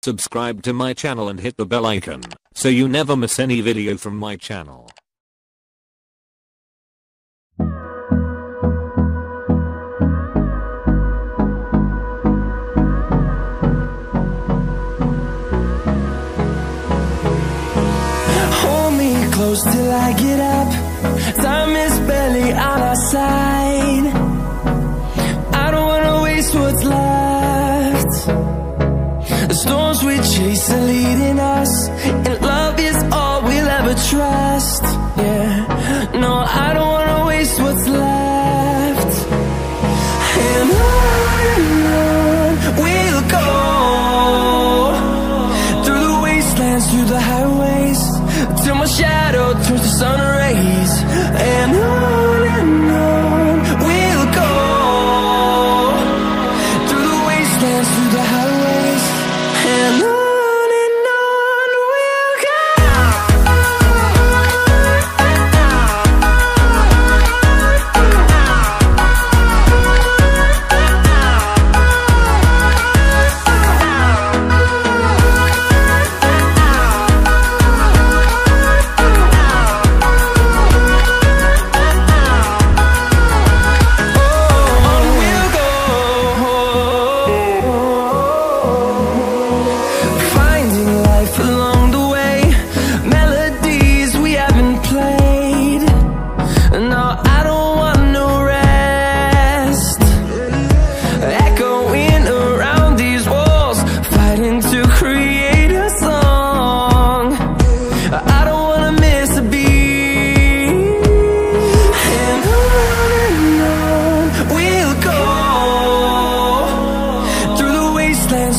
subscribe to my channel and hit the bell icon so you never miss any video from my channel. Hold me close till I get up. Time is barely on our side. I don't wanna waste what's left. The storms we chase are leading us, and love is all we'll ever trust. Yeah, no, I don't wanna waste what's left. And on we'll go, through the wastelands, through the highways, till my shadow turns to sun rays. And on we'll go, through the wastelands, through the highways, and on we'll go.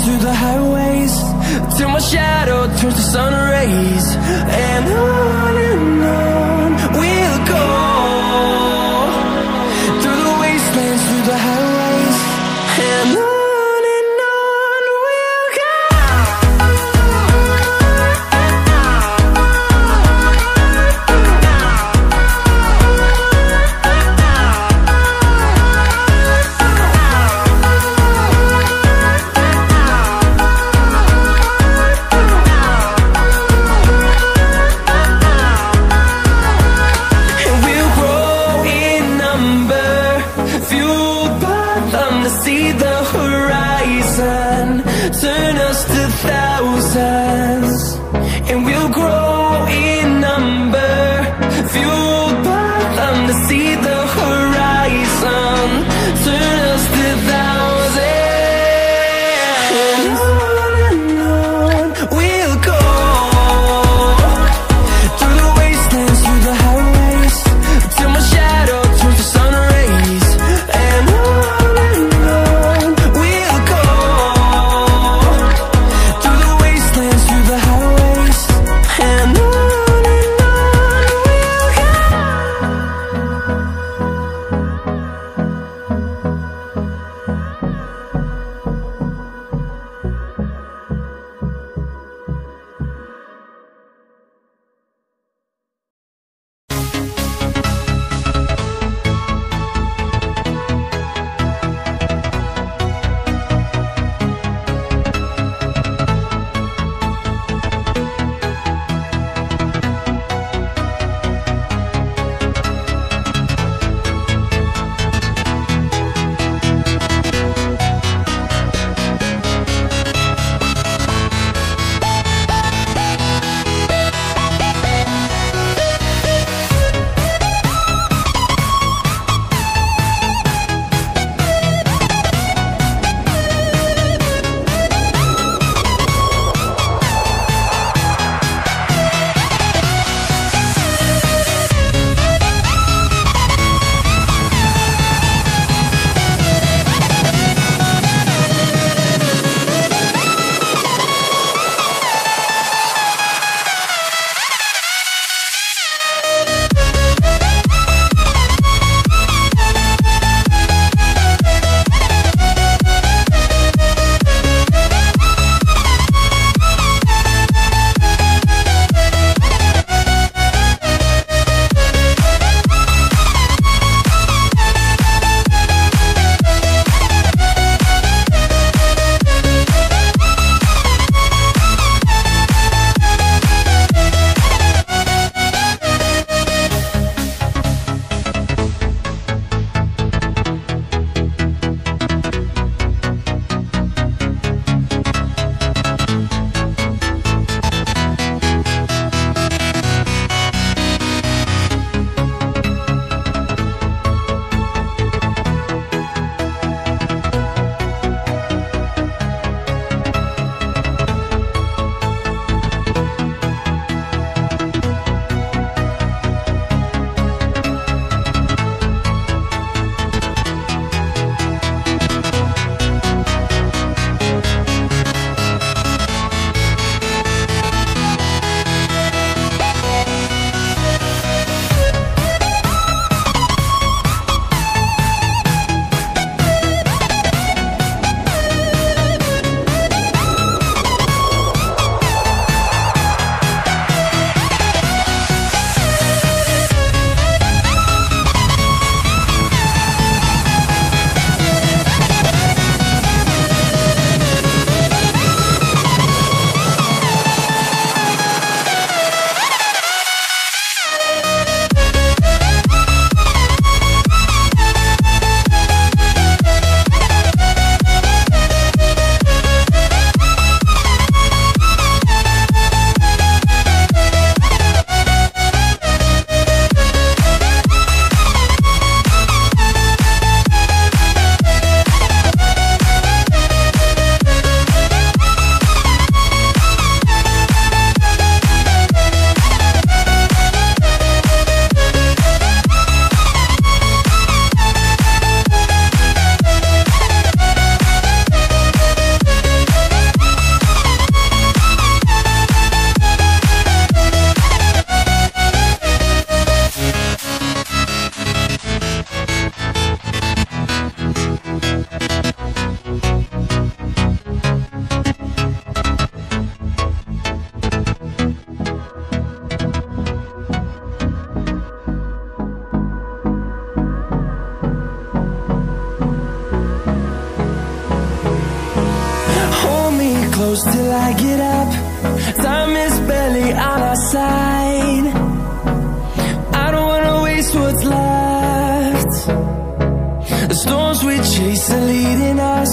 Through the highways, till my shadow turns to sun rays. And on we'll go, through the wastelands, through the highways, and on we'll go. See the horizon turn us to thousands, and we'll grow in number, fueled by them to see the horizon turn us to thousands. And on we'll go, through the wastelands, through the highways, till my shadow turns to sun rays. And and till I get up. Time is barely on our side. I don't wanna waste what's left. The storms we chase are leading us.